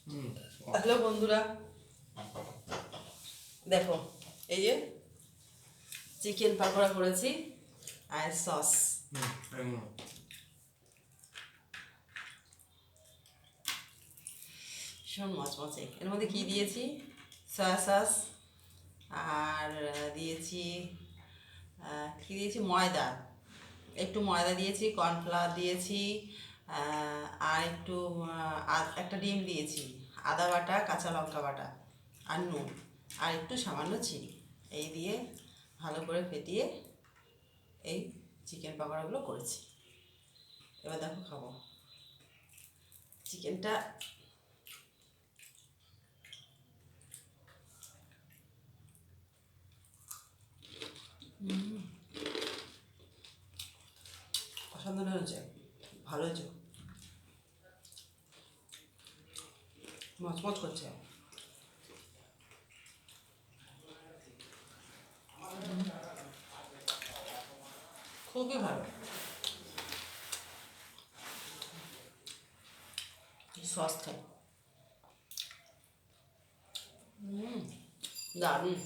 Hello বন্ধুরা, দেখো এই যে চিকেন পাকোড়া করেছি আর সস। ভীষণ মচমচে। এর মধ্যে কি দিয়েছি? সয়া সস, আর দিয়েছি কি দিয়েছি, ময়দা, একটু ময়দা দিয়েছি, কর্নফ্লাওয়ার দিয়েছি, আর একটু একটা ডিম দিয়েছি, আদা বাটা, কাঁচা লঙ্কা বাটা, আর নুন, আর একটু সামান্য চিনি। এই দিয়ে ভালো করে ফেটিয়ে এই চিকেন পকোড়াগুলো করেছি। এবার দেখো খাবো চিকেনটা। অসাধারণ হয়েছে, ভালো হয়েছে, মচমচ করছে। খুবই ভালো। সস খাই, দারুণ।